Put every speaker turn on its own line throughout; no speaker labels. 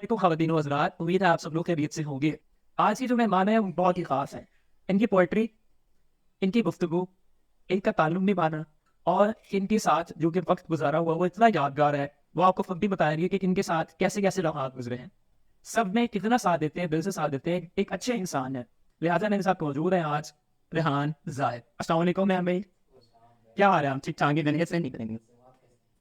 तो ख़वातीन व हज़रात, उम्मीद है आप सब लोग खैरियत से होंगे। आज की जो मेहमान है वो बहुत ही ख़ास है। इनकी पोएट्री, इनकी गुफ्तगू, इनका ताल्लुक निभाना और इनके साथ जो कि वक़्त गुज़ारा हुआ वो इतना यादगार है, वो आपको खुद भी बताएँगे कि इनके साथ कैसे-कैसे लम्हात गुज़रे हैं। सब में कितना साथ देते हैं, दिल से साथ देते हैं, एक अच्छे इंसान हैं। लिहाज़ा मेरे साथ मौजूद हैं आज रेहान ज़ाहिद। अस्सलाम वालेकुम रेहान भाई, क्या हाल है? आप ठीक-ठाक हैं? खैरियत से?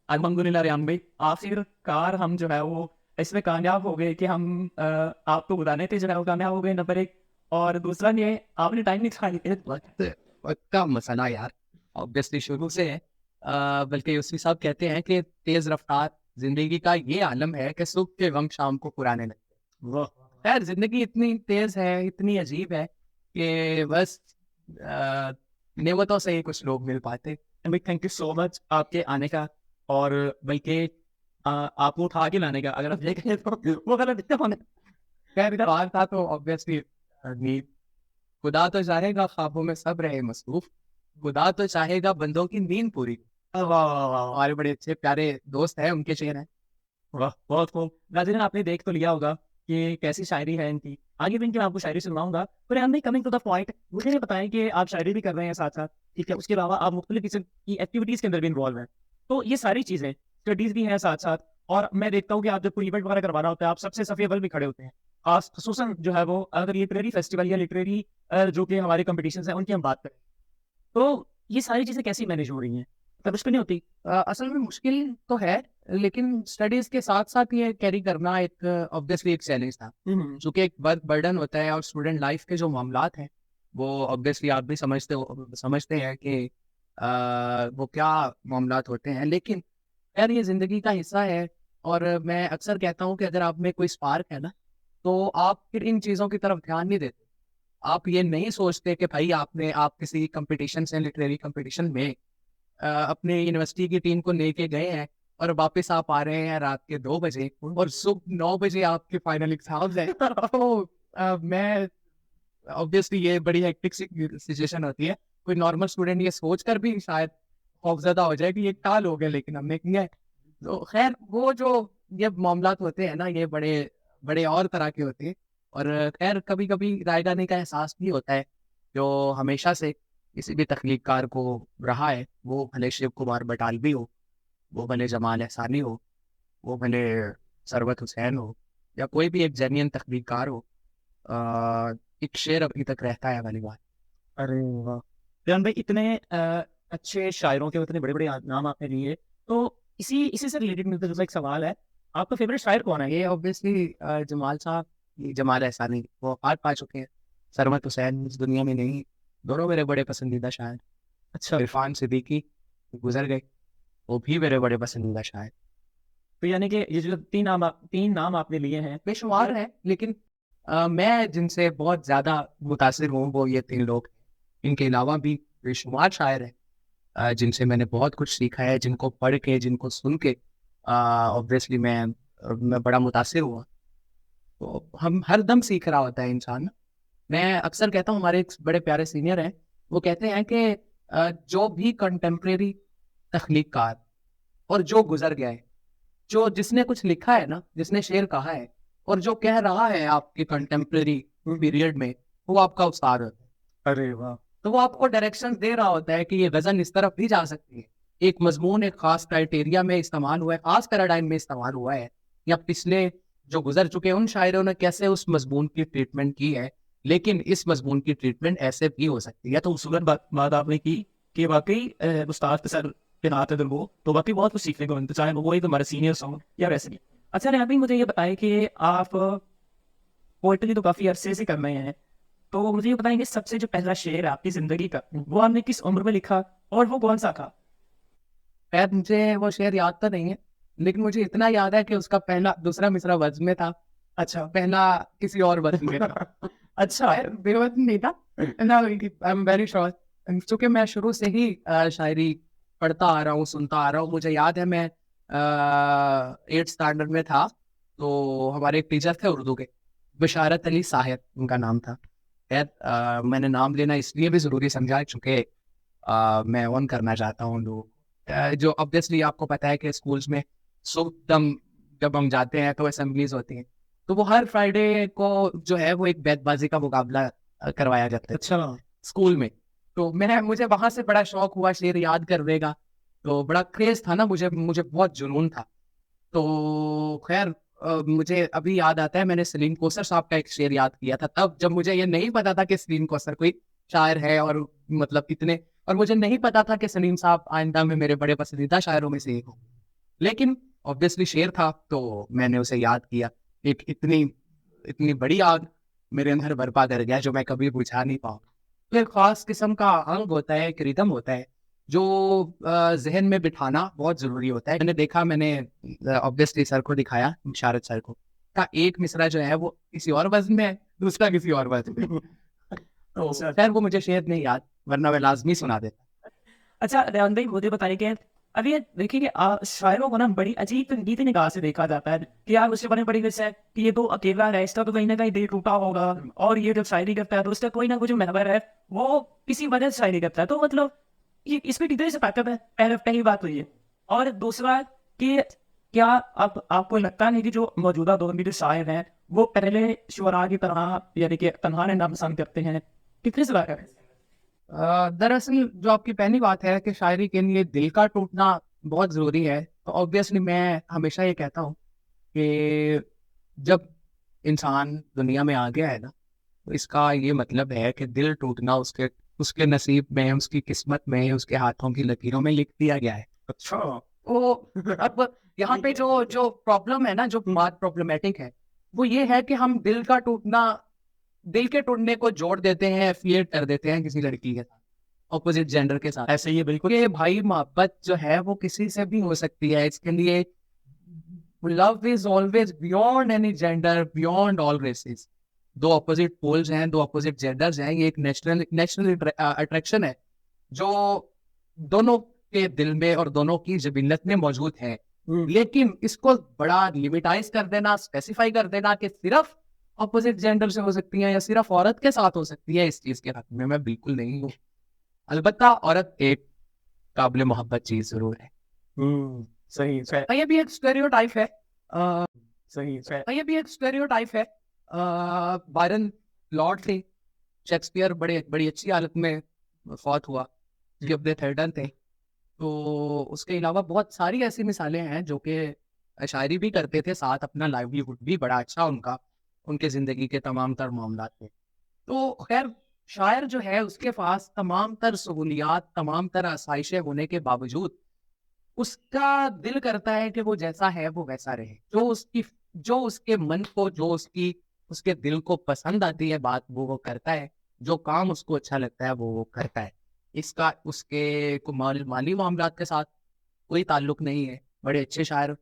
अल्हम्दुलिल्लाह रेहान भाई, आखिरकार हम जो है वो इसमें कामयाब हो गए कि हम आपको बुलाने थे, जो है वो कामयाब हो गए नंबर 1। और दूसरा ये आपने टाइम निकाल
वक्त का मसला यार ऑब्वियसली शुरू से है। बल्कि यूसुफ साहब कहते हैं कि तेज रफ्तार जिंदगी का ये आलम है कि सुबह के गम शाम को पुराने लगते हैं।
वाह!
खैर जिंदगी इतनी तेज है, इतनी अजीब है कि बस अ, नेमतों से ही कुछ लोग मिल पाते।
भाई थैंक यू सो मच आपके आने का और बल्कि आपको उठा के लाने का। अगर आप देखें तो वो गलत नहीं होना।
खैर इतवार था तो ऑब्वियसली नींद। खुदा तो चाहेगा ख्वाबों में सब रहे मसरूफ, खुदा तो चाहेगा बंदों की नींद पूरी।
वाह, वाह, वाह, वाह!
हमारे बड़े अच्छे प्यारे दोस्त हैं, उनके शेर हैं।
वाह! बहुत खूब। नाज़रीन आपने देख तो लिया होगा कि कैसी शायरी है इनकी। आगे भी इनकी मैं आपको शायरी सुनवाऊँगा। पर हम भी कमिंग टू द पॉइंट, मुझे ये बताएँ कि आप शायरी भी कर रहे हैं साथ-साथ, ठीक है? उसके अलावा आप मुख्तलिफ किस्म की एक्टिविटीज़ के अंदर भी इन्वॉल्व हैं। तो ये सारी चीज़ें, स्टडीज़ भी हैं साथ-साथ और मैं देखता हूँ कि आप जब कोई इवेंट वगैरह करवाना होता है, आप सबसे सफ़े अव्वल भी खड़े होते हैं। ख़ास ख़ुसूसन जो है वो अगर लिटरेरी फेस्टिवल या लिटरेरी जो कि हमारे कॉम्पिटिशन्स हैं, उनकी हम बात करें। तो ये सारी चीज़ें कैसी मैनेज हो रही हैं? मतलब मुश्किल नहीं होती?
असल में मुश्किल तो है, लेकिन स्टडीज़ के साथ-साथ ये कैरी करना एक ऑब्वियसली एक चैलेंज था।
हुँ, हुँ।
चूँकि एक वर्क बर्डन होता है और स्टूडेंट लाइफ़ के जो मामलात हैं, वो ऑब्वियसली आप भी समझते हैं कि वो क्या मामलात होते हैं। लेकिन खैर ये ज़िंदगी का हिस्सा है और मैं अक्सर कहता हूँ कि अगर आप में कोई स्पार्क है ना, तो आप फिर इन चीज़ों की तरफ ध्यान नहीं देते। आप ये नहीं सोचते कि भाई आप किसी कॉम्पिटिशन से लिटरेरी कॉम्पिटिशन में अपने यूनिवर्सिटी की टीम को लेके गए हैं और वापस आप आ रहे हैं रात के 2 बजे और सुबह 9 बजे आपके फाइनल एग्ज़ाम्स हैं। तो मैं ऑब्वियसली ये बड़ी हेक्टिक सी सिचुएशन होती है। कोई नॉर्मल स्टूडेंट ये सोच कर भी शायद खौफ़ज़दा हो जाए कि ये टाल हो गया, लेकिन हमने किया है। तो ख़ैर वो जो ये मामलात होते हैं ना, ये बड़े बड़े और तरह के होते हैं और ख़ैर कभी-कभी रायगानी का एहसास भी होता है, जो हमेशा से किसी भी तख्लीक़कार को रहा है, वो भले शिव कुमार बटालवी हो, वो भले जमाल एहसानी हो, वो भले सरवत हुसैन हो या कोई भी एक जेन्युइन तख्लीक़कार हो। एक शेर अभी तक रहता है वाली बात।
अरे वाह! रेहान भाई इतने अच्छे शायरों के इतने बड़े-बड़े नाम आपने लिए, तो इसी इसी से रिलेटेड मिलता-जुलता एक सवाल है, आपका फ़ेवरेट शायर कौन है?
ये ऑब्वियसली जमाल साहब, ये जमाल एहसानी वो वफ़ात पा चुके हैं। सरवत हुसैन इस दुनिया में नहीं, दोनों मेरे बड़े पसंदीदा शायर।
अच्छा,
इरफ़ान सिद्दीकी गुज़र गए, वो भी मेरे बड़े पसंदीदा शायर।
तो यानी कि ये जो 3 नाम आपने लिए हैं,
बेशुमार हैं, लेकिन मैं जिनसे बहुत ज़्यादा मुतासिर हूँ, वो ये 3 लोग हैं। इनके अलावा भी बेशुमार शायर हैं जिनसे मैंने बहुत कुछ सीखा है, जिनको पढ़ के, जिनको सुन के ऑब्वियसली मैं बड़ा मुतासिर हुआ। तो हम हर दम सीख रहा होता है इंसान। मैं अक्सर कहता हूँ, हमारे एक बड़े प्यारे सीनियर हैं, वो कहते हैं कि जो भी कंटेम्परेरी तख्लीक़कार और जो गुज़र गया है, जो जिसने कुछ लिखा है ना, जिसने शेर कहा है और जो कह रहा है आपके कंटेम्परेरी पीरियड में, वो आपका उस्ताद होता है।
अरे वाह!
तो वो आपको डायरेक्शंस दे रहा होता है कि ये गज़ल इस तरफ भी जा सकती है। एक मज़मून एक ख़ास क्राइटेरिया में इस्तेमाल हुआ है, ख़ास पैराडाइम में इस्तेमाल हुआ है, या पिछले जो गुज़र चुके हैं उन शायरों ने कैसे उस मज़मून की ट्रीटमेंट की है, लेकिन इस मज़मून की ट्रीटमेंट ऐसे भी हो सकती है।
तो खूबसूरत बात आपने की कि वाक़ई उस्ताद के सर पे हाथ अगर वो, तो वाक़ई बहुत कुछ सीखने को मिलता है, चाहे वो ही हमारे सीनियर्स हों या वैसे भी। अच्छा रेहान भाई मुझे ये बताएँ कि आप पोएट्री तो काफ़ी अरसे से कर रहे हैं, तो मुझे ये बताएँ कि सबसे जो पहला शेर है आपकी ज़िंदगी का, वो आपने किस उम्र में लिखा और वो कौन-सा था?
शायद मुझे वो शेर याद तो नहीं है, लेकिन मुझे इतना याद है कि उसका पहला दूसरा मिसरा वज़्न में था,
अच्छा।
पहला किसी और वज़न में था।
अच्छा।
शायद बेवज़न नहीं था। ना, आई एम वेरी श्योर। चूँकि मैं शुरू से ही शायरी पढ़ता आ रहा हूँ, सुनता आ रहा हूँ। मुझे याद है मैं 8th स्टैंडर्ड में था, तो हमारे एक टीचर थे उर्दू के, बशारत अली साहिब उनका नाम था। खैर मैंने नाम लेना इसलिए भी ज़रूरी समझा चूँकि मैं ऑन करना चाहता हूँ लोगों को। जो ऑब्वियसली आपको पता है कि स्कूल्स में सुबह जब हम जाते हैं तो असेंबलीज़ होती हैं। तो वो हर फ्राइडे को जो है वो एक बैतबाजी का मुकाबला करवाया जाता है
अच्छा।
स्कूल में। तो मुझे वहां से बड़ा शौक हुआ शेर याद करने का, तो बड़ा क्रेज था ना, मुझे मुझे बहुत जुनून था। तो खैर मुझे अभी याद आता है मैंने सलीम कोसर साहब का एक शेर याद किया था तब, जब मुझे ये नहीं पता था कि सलीम कोसर कोई शायर है, और मतलब इतने, और मुझे नहीं पता था कि सलीम साहब आइंदा में मेरे बड़े पसंदीदा शायरों में से एक हो। लेकिन ऑब्वियसली शेर था तो मैंने उसे याद किया। एक इतनी इतनी बड़ी आग मेरे अंदर बर्पा कर गया जो मैं कभी बुझा नहीं पाऊँ। तो एक खास किस्म का अंग होता है, एक रिदम होता है जो जहन में बिठाना बहुत जरूरी होता है। मैंने देखा, मैंने ऑब्वियसली सर को दिखाया, शारद सर को, का एक मिसरा जो है वो किसी और वजन में है, दूसरा किसी और वजन में है। तो
अच्छा।
खैर वो मुझे शेर नहीं याद, वरना मैं लाजमी सुना देता।
अच्छा रेहान भाई, मुझे बताइए कि अभी ये देखिए कि शायरों को ना बड़ी अजीब तनकीदी निगाह से देखा जाता है कि यार उससे बने बड़ी वजह है कि ये तो अकेला है, इसका तो कहीं ना कहीं दिल टूटा होगा, और ये जब शायरी करता है तो उसका कोई ना कोई जो महवर है वो किसी वजह से शायरी करता है। तो मतलब ये इसमें कितने से ताकत है, पहली बात तो ये। और दूसरा कि क्या अब आपको लगता नहीं कि जो मौजूदा दौर में जो शायर हैं वो पहले शुरा की तरह यानी कि तनहा रहना पसंद करते हैं, कितने से लाकर है?
दरअसल जो आपकी पहली बात है कि शायरी के लिए दिल का टूटना बहुत जरूरी है, तो ऑब्वियसली मैं हमेशा ये कहता हूँ कि जब इंसान दुनिया में आ गया है ना, तो इसका ये मतलब है कि दिल टूटना उसके उसके नसीब में, उसकी किस्मत में, उसके हाथों की लकीरों में लिख दिया गया है।
अच्छा।
तो अब यहाँ पे जो जो प्रॉब्लम है ना, जो बात प्रॉब्लमेटिक है, वो ये है कि हम दिल का टूटना, दिल के टूटने को जोड़ देते हैं, एफिलिएट कर देते हैं किसी लड़की के साथ, ऑपोजिट जेंडर के साथ।
ऐसे ही है बिल्कुल।
कि भाई मोहब्बत जो है वो किसी से भी हो सकती है, इसके लिए love is always beyond any gender, beyond all races. दो अपोजिट पोल्स हैं, दो अपोजिट जेंडर्स हैं, ये एक नेशनल नेशनल अट्रैक्शन है जो दोनों के दिल में और दोनों की जिबिलत में मौजूद है। लेकिन इसको बड़ा लिमिटाइज कर देना, स्पेसिफाई कर देना कि सिर्फ अपोजिट जेंडर से हो सकती है या सिर्फ औरत के साथ हो सकती है, इस चीज के हक में मैं बिल्कुल नहीं हूँ। अलबत्ता औरत एक काबिल मोहब्बत चीज जरूर है।
सही सही
ये भी एक स्टेरियोटाइप है,
सही सही।
ये भी एक स्टेरियोटाइप है। बायरन लॉर्ड थे, शेक्सपियर बड़े बड़ी अच्छी हालत में फौत हुआ जब दे थर्डन थे। तो उसके अलावा बहुत सारी ऐसी मिसालें हैं जो कि शायरी भी करते थे, साथ अपना लाइवलीहुड भी बड़ा अच्छा उनका, उनके जिंदगी के तमाम तर मामलात थे। तो खैर शायर जो है उसके पास तमाम तर सहूलियात, तमाम तर आसाइशें होने के बावजूद उसका दिल करता है कि वो जैसा है वो वैसा रहे, जो उसके मन को, जो उसके दिल को पसंद आती है बात, वो करता है, जो काम उसको अच्छा लगता है वो करता है। इसका उसके को माली मामलात के साथ कोई ताल्लुक नहीं है। बड़े अच्छे शायर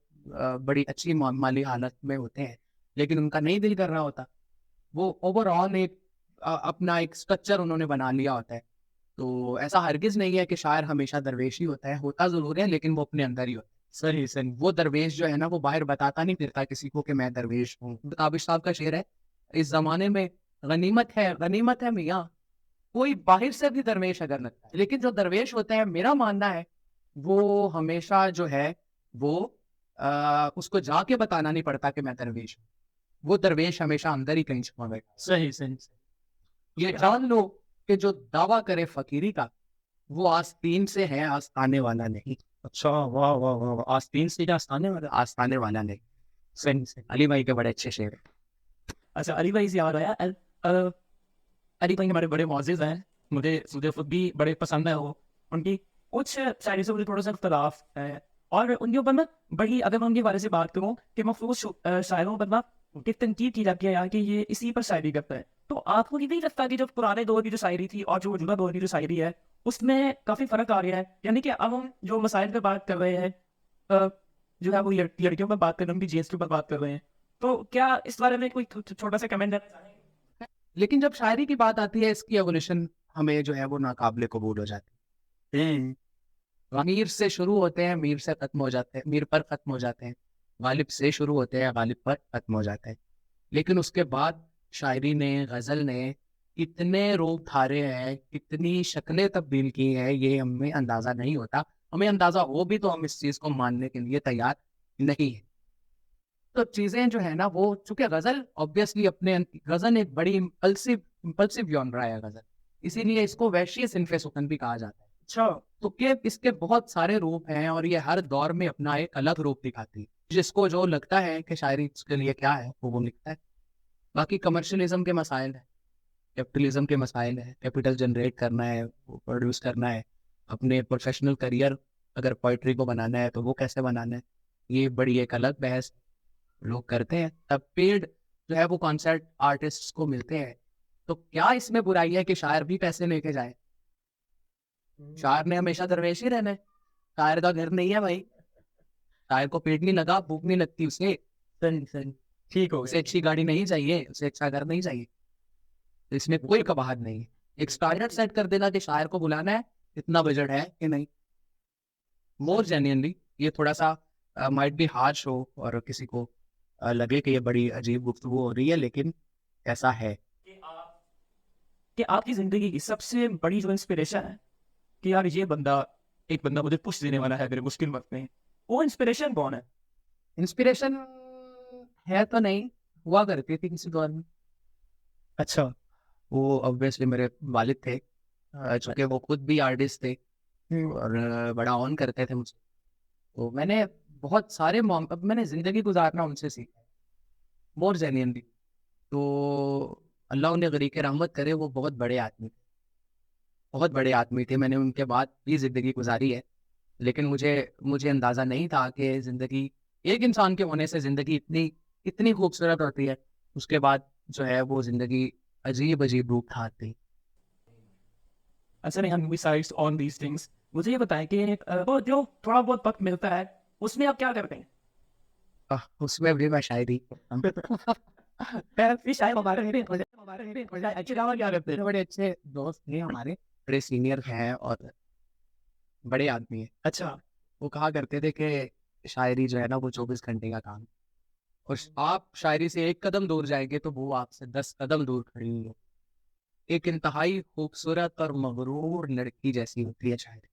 बड़ी अच्छी माली हालत में होते हैं, लेकिन उनका नहीं दिल कर रहा होता। वो ओवरऑल एक अपना एक स्ट्रक्चर उन्होंने बना लिया होता है। तो ऐसा हरगिज नहीं है कि शायर हमेशा दरवेश ही होता है, होता जरूर है लेकिन वो अपने अंदर ही होता है।
सही सही।
वो दरवेश जो है ना वो बाहर बताता नहीं फिरता किसी को कि मैं दरवेश हूँ। काबिश साहब का शेर है, इस जमाने में गनीमत है मियाँ, कोई बाहर से भी दरवेश अगर लगता है, लेकिन जो दरवेश होता है मेरा मानना है वो हमेशा जो है वो उसको जाके बताना नहीं पड़ता कि मैं दरवेश हूँ। वो दरवेश हमेशा अंदर ही कहीं छुपा बैठा है।
सही सही
ये जान लो कि जो दावा करे फकीरी का वो आस्तीन से है, आस्ताने वाला नहीं।
अच्छा। वाह वाह वाह वाह। आस्तीन से क्या आस्थाने वाला?
आस्ताने वाला नहीं।
सही सही।
अली भाई के बड़े अच्छे शेर हैं।
अच्छा, अली भाई से याद आया, अली भाई हमारे बड़े मौजिज हैं, मुझे मुझे खुद भी बड़े पसंद है वो। उनकी कुछ शायरी से मुझे थोड़ा सा इख्तलाफ है, और उनके ऊपर ना बड़ी, अगर मैं उनके बारे से बात करूँ कि मखसूस शायरों पर ना कि तनकीद की जाती है यार कि ये इसी पर शायरी करता है। तो आपको ये नहीं लगता कि जो पुराने दौर की जो शायरी थी और जो मौजूदा दौर की जो शायरी है उसमें काफ़ी फ़र्क आ गया है? यानी कि अब हम जो मसाइल पर बात कर रहे हैं, अ, जो है वो लड़कियों पर बात कर रहे हैं, उनकी जेंस के ऊपर बात कर रहे हैं, तो क्या इस बारे में कोई छोटा सा कमेंट देना चाहेंगे?
लेकिन जब शायरी की बात आती है इसकी एवोल्यूशन हमें जो है वो नाकाबिले कबूल हो जाती है। मीर से शुरू होते हैं, मीर से खत्म हो जाते हैं, मीर पर खत्म हो जाते हैं। गालिब से शुरू होते हैं, गालिब पर खत्म हो जाते हैं। लेकिन उसके बाद शायरी ने, गजल ने कितने रूप धारे हैं, कितनी शक्लें तब्दील की हैं, ये हमें अंदाजा नहीं होता। हमें अंदाजा हो भी तो हम इस चीज को मानने के लिए तैयार नहीं है। तो चीजें जो है ना वो, चूंकि गजल ऑब्वियसली अपने गजल एक बड़ी इम्पल्सिव जॉनरा है गजल, इसीलिए इसको वैश्य सिनफे सुखन भी कहा जाता है।
अच्छा।
तो के इसके बहुत सारे रूप हैं और ये हर दौर में अपना एक अलग रूप दिखाती है। जिसको जो लगता है कि शायरी उसके लिए क्या है वो लिखता है। बाकी कमर्शलिज्म के मसाइल है, कैपिटलिज्म के मसाइल है, कैपिटल जनरेट करना है, प्रोड्यूस करना है, अपने प्रोफेशनल करियर अगर पोइट्री को बनाना है तो वो कैसे बनाना है, ये बड़ी एक अलग बहस लोग करते हैं। तब पेड जो है वो कॉन्सर्ट आर्टिस्ट को मिलते हैं। तो क्या इसमें बुराई है कि शायर भी पैसे लेके जाए? शायर ने हमेशा दरवेश ही रहना है, शायर का घर नहीं है भाई। शायर को पेट नहीं लगा, भूख नहीं लगती उसे,
सही सही, ठीक हो
उसे
गया।
अच्छी गाड़ी नहीं चाहिए, उसे अच्छा घर नहीं चाहिए। तो इसमें कोई कबाहत नहीं है। एक स्टैंडर्ड सेट कर देना कि शायर को बुलाना है, इतना बजट है कि नहीं। मोर जेन्युइनली ये थोड़ा सा माइट बी हार्श हो और किसी को लगे कि ये बड़ी अजीब गुफ्तगू हो रही है, लेकिन ऐसा है।
कि आपकी जिंदगी की सबसे बड़ी जो इंस्पिरेशन है कि यार ये बंदा, एक बंदा मुझे पुश देने वाला है मेरे मुश्किल वक्त में, वो इंस्पिरेशन कौन है?
इंस्पिरेशन है तो नहीं, हुआ करती थी किसी दौर में।
अच्छा।
वो ऑब्वियसली मेरे वालिद थे, चूंकि वो खुद भी आर्टिस्ट थे और बड़ा ऑन करते थे मुझे। तो मैंने बहुत सारे अब मैंने जिंदगी गुजारना उनसे सीखा, मोर जेन्युइनली। तो अल्लाह उन्हें गरीक रहमत करे, वो बहुत बड़े आदमी थे, बहुत बड़े आदमी थे। मैंने उनके बाद भी जिंदगी गुजारी है, लेकिन मुझे मुझे अंदाजा नहीं था कि जिंदगी, एक इंसान के होने से जिंदगी इतनी इतनी खूबसूरत होती है। उसके बाद जो है वो जिंदगी अजीब अजीब रूप धारती।
अच्छा नहीं, हम डिसाइड्स ऑन दीज थिंग्स, मुझे ये बताएं कि वो जो थोड़ा बहुत वक्त मिलता है उसमें आप क्या करते हैं?
उसमें भी मैं शायरी
फिर शायद हमारे क्या करते हैं?
बड़े अच्छे दोस्त थे हमारे, बड़े सीनियर हैं और बड़े आदमी हैं।
अच्छा।
वो कहा करते थे कि शायरी जो है ना वो 24 घंटे का काम है, और आप शायरी से एक कदम दूर जाएंगे तो वो आपसे 10 कदम दूर खड़ी हुई हो। एक इंतहाई खूबसूरत और मगरूर लड़की जैसी होती है शायरी।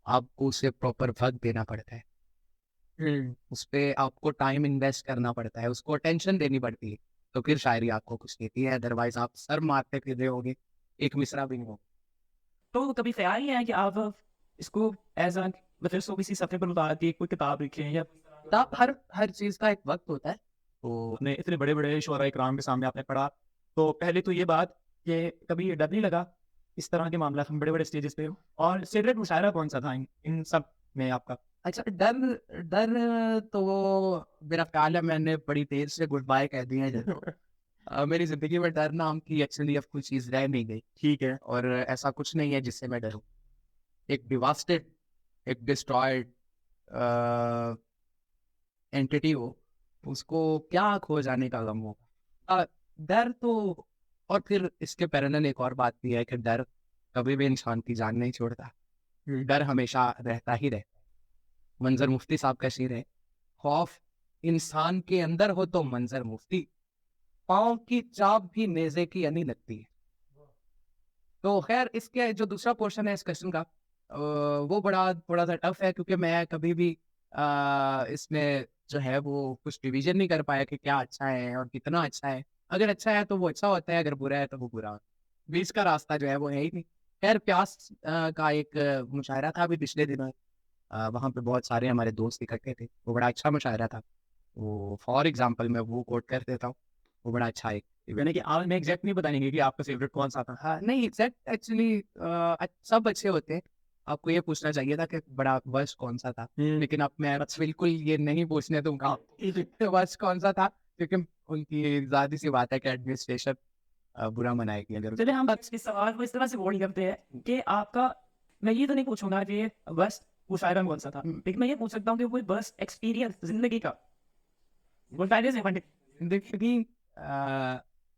आपको उसे प्रॉपर वक्त देना पड़ता है, उस पे आपको टाइम इन्वेस्ट करना पड़ता है, उसको अटेंशन देनी पड़ती है, तो फिर शायरी आपको कुछ देती है। अदरवाइज आप सर मारते फिर रहे होगे, एक मिसरा भी नहीं होगा।
तो कभी ख्याल नहीं आया कि आप इसको एज अ मतलब इसको किसी सफ़े पर उतार के कोई किताब लिखें या
किताब, हर हर चीज का एक वक्त होता है।
तो अपने इतने बड़े बड़े शोरा इकराम के सामने आपने पढ़ा, तो पहले तो ये बात कि कभी डर नहीं लगा इस तरह के मामला हम बड़े बड़े स्टेजेस पे हो? और फेवरेट मुशायरा कौन सा था इन सब में आपका?
अच्छा, डर डर तो मेरा ख्याल है मैंने बड़ी देर से गुड बाय कह दिया है। मेरी जिंदगी में डर नाम की एक्चुअली अब कोई चीज रह नहीं गई।
ठीक है।
और ऐसा कुछ नहीं है जिससे मैं डरूं। एक डिवास्टेड, एक डिस्ट्रॉयड एंटिटी हो, उसको क्या खो जाने का गम होगा। डर तो, और फिर इसके पैरेलल एक और बात भी है कि डर कभी भी इंसान की जान नहीं छोड़ता। डर हमेशा रहता ही रहता है। मंजर मुफ्ती साहब का शेर है, खौफ इंसान के अंदर हो तो मंजर मुफ्ती, पाँव की चाप भी नेज़े की यानी लगती है। तो खैर इसके जो दूसरा पोर्शन है इस क्वेश्चन का, वो बड़ा थोड़ा सा टफ है, क्योंकि मैं कभी भी इसमें जो है वो कुछ डिवीजन नहीं कर पाया कि क्या अच्छा है और कितना अच्छा है। अगर अच्छा है तो वो अच्छा होता है, अगर बुरा है तो वो बुरा होता है। बीच का रास्ता जो है वो है ही नहीं। खैर प्यास का एक मुशायरा था अभी पिछले दिनों, वहाँ पे बहुत सारे हमारे दोस्त इकट्ठे थे, वो बड़ा अच्छा मुशायरा था। वो फॉर एग्जाम्पल मैं वो कोट कर देता हूँ, वो बड़ा अच्छा है।
यानी कि आप में एग्जैक्ट नहीं बताएंगे कि आपका फेवरेट कौन सा था?
हाँ नहीं, एग्जैक्ट एक्चुअली सब अच्छे होते हैं। आपको ये पूछना चाहिए था कि बड़ा वर्स्ट कौन सा था, लेकिन अब मैं बिल्कुल ये नहीं पूछने दूंगा वर्स्ट कौन सा था, क्योंकि उनकी जाहिर सी बात है कि एडमिनिस्ट्रेशन बुरा मनाएगी अगर।
चलिए हम इस सवाल को इस तरह से वर्ड करते हैं कि आपका, मैं ये तो नहीं पूछूंगा कि बस मुशायरा कौन सा था, लेकिन मैं ये पूछ सकता हूँ कि कोई बस एक्सपीरियंस जिंदगी का वो पहले से फंडे।
देखिए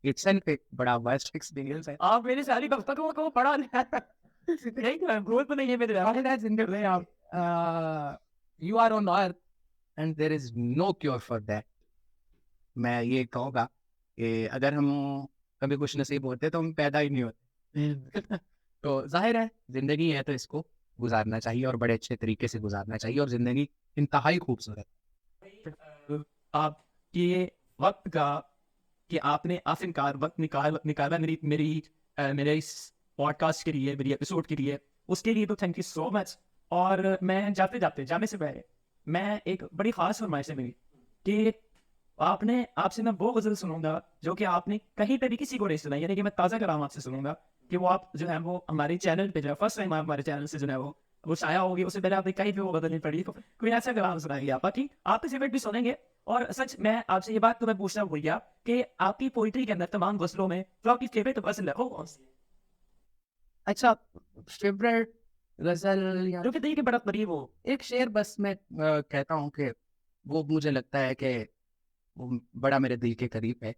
इट्स एन बड़ा वर्स्ट एक्सपीरियंस है।
आप मेरी सारी पुस्तकों को पढ़ा नहीं तो ग्रोथ तो नहीं है मेरे
आप you are on earth and there is no cure for that. मैं ये कहूँगा कि अगर हम कभी कुछ नसीब होते तो हम पैदा ही नहीं होते। तो जाहिर है जिंदगी है तो इसको गुजारना चाहिए और बड़े अच्छे तरीके से गुजारना चाहिए, और जिंदगी इंतहाई खूबसूरत।
आप कि वक्त का कि आपने आखिरकार वक्त निकाला मेरे इस पॉडकास्ट के लिए, मेरी एपिसोड के लिए, उसके लिए तो थैंक यू सो मच। और मैं जाने से पहले मैं एक बड़ी ख़ास फरमाइश है मेरी कि आपसे मैं वो गज़ल सुनूंगा जो कि आपने कहीं पे भी किसी को नहीं सुनाई, यानी कि मैं ताज़ा कलाम आपसे सुनूंगा कि वो आप जो है वो हमारे चैनल पे जो है फर्स्ट टाइम आप हमारे चैनल से जो है वो शाया होगी, उससे पहले आपने कहीं पे वो गज़ल नहीं पढ़ी, तो कोई ऐसा कलाम सुनाइए आप, बाकी आपके फेवरेट भी सुनेंगे। और सच मैं आपसे ये बात तो मैं पूछना भूल गया कि आपकी पोइट्री के अंदर तमाम गज़लों में जो आपकी फेवरेट गज़ल है वो कौन सी है?
अच्छा, फेवरेट गजल या
जो कि दिल के बड़ा करीब हो।
एक शेर बस मैं कहता हूँ कि वो मुझे लगता है कि वो बड़ा मेरे दिल के करीब है।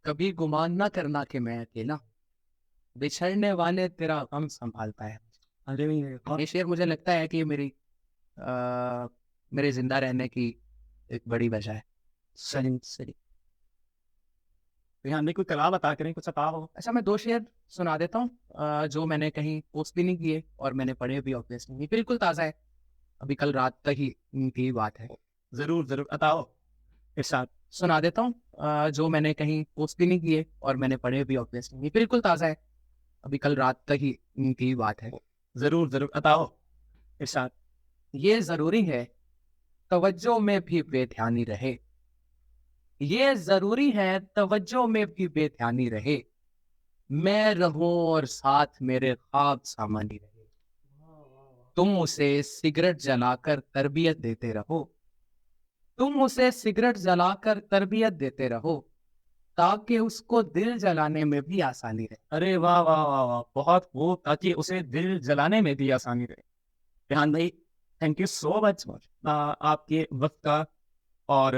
कभी गुमान ना करना कि मैं अकेला, बिछड़ने वाले तेरा गम संभालता है। ये शेर मुझे लगता है कि मेरे जिंदा रहने की एक बड़ी वजह है।
सही सही। तो यहाँ कोई कलाम बता करें, कुछ अता हो।
अच्छा, मैं 2 शेर सुना देता हूँ जो मैंने कहीं पोस्ट भी नहीं किए और मैंने पढ़े भी ऑब्वियसली नहीं, बिल्कुल ताज़ा है, अभी कल रात तक ही की बात है।
जरूर जरूर अता हो इरशाद।
सुना देता हूँ जो मैंने कहीं पोस्ट भी नहीं किए और मैंने पढ़े भी ऑब्वियसली नहीं, बिल्कुल ताज़ा है, अभी कल रात तक ही की बात है।
जरूर जरूर अता हो इरशाद।
ये ज़रूरी है तवज्जो में भी बेध्यानी रहे, ये ज़रूरी है तवज्जो में भी बेध्यानी रहे, मैं रहूं और साथ मेरे ख्वाब सामानी रहे, तुम उसे सिगरेट जलाकर तरबियत देते रहो, तुम उसे सिगरेट जलाकर तरबियत देते रहो, ताकि उसको दिल जलाने में भी आसानी रहे।
अरे वाह वाह वाह वाह, बहुत वो, ताकि उसे दिल जलाने में भी आसानी रहे। रेहान भाई, थैंक यू सो मच आपके वक्त का। और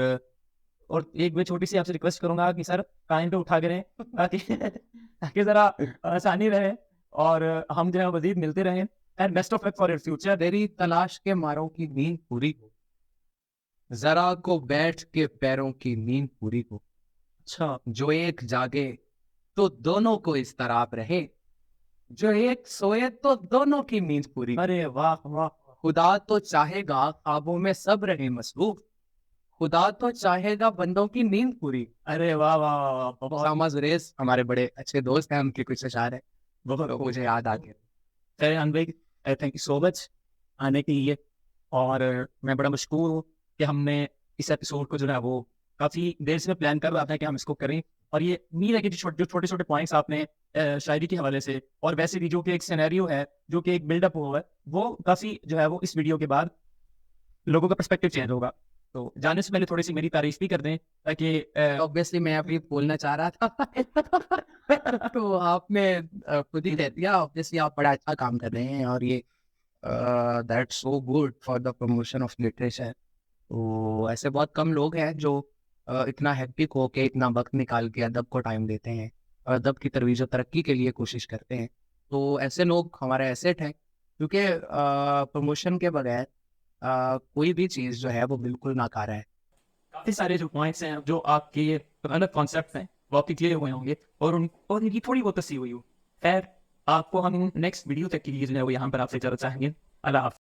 एक मैं छोटी सी आपसे रिक्वेस्ट करूंगा कि सर टाइम पे उठा करें ताकि ताकि जरा आसानी रहे और हम जो है मजीद मिलते रहें। And best of luck for your future.
तेरी तलाश के मारों की नींद पूरी हो, जरा को बैठ के पैरों की नींद पूरी हो,
अच्छा,
जो एक जागे तो दोनों को इस्तराब रहे, जो एक सोए तो दोनों की नींद पूरी हो।
अरे वाह वाह,
खुदा तो चाहेगा ख्वाबों में सब रहे मसरूफ, खुदा तो चाहेगा बंदों की नींद पूरी।
अरे वाह वाह वाह वाह, बहुत
उसामा जुरेज हमारे बड़े अच्छे दोस्त हैं, उनके कुछ अशार है
बहुत
तो मुझे याद आ गया।
रेहान भाई, थैंक यू सो मच आने के लिए। और मैं बड़ा मशहूर हूँ कि हमने इस एपिसोड को जो है वो काफ़ी देर से प्लान कर रहा था कि हम इसको करें। और ये उम्मीद है कि जो छोटे छोटे पॉइंट्स आपने शायरी के हवाले से और वैसे भी जो कि एक सिनेरियो है, जो कि एक बिल्डअप हुआ है, वो काफ़ी जो है वो इस वीडियो के बाद लोगों का पर्सपेक्टिव चेंज होगा। तो जाने से पहले थोड़ी सी मेरी तारीफ भी कर दें ताकि
ऑब्वियसली मैं अभी बोलना चाह रहा था तो आपने खुद ही कह दिया। ऑब्वियसली आप बड़ा अच्छा काम कर रहे हैं और ये that's so good for the promotion of literature. तो ऐसे बहुत कम लोग हैं जो इतना हैप्पी हो के इतना वक्त निकाल के अदब को टाइम देते हैं और अदब की तरवीज और तरक्की के लिए कोशिश करते हैं। तो ऐसे लोग हमारे एसेट हैं, क्योंकि प्रमोशन के बगैर कोई भी चीज़ जो है वो बिल्कुल नाकारा है।
काफी सारे जो पॉइंट्स हैं, जो आपके अलग कॉन्सेप्ट हैं, वो आपके क्लियर हुए होंगे और इनकी थोड़ी बहुत तस्वीर हुई हो। खैर, आपको हम नेक्स्ट वीडियो तक के लिए जो है वो यहाँ पर आपसे चर्चा चाहेंगे। अल्लाह हाफ़िज़।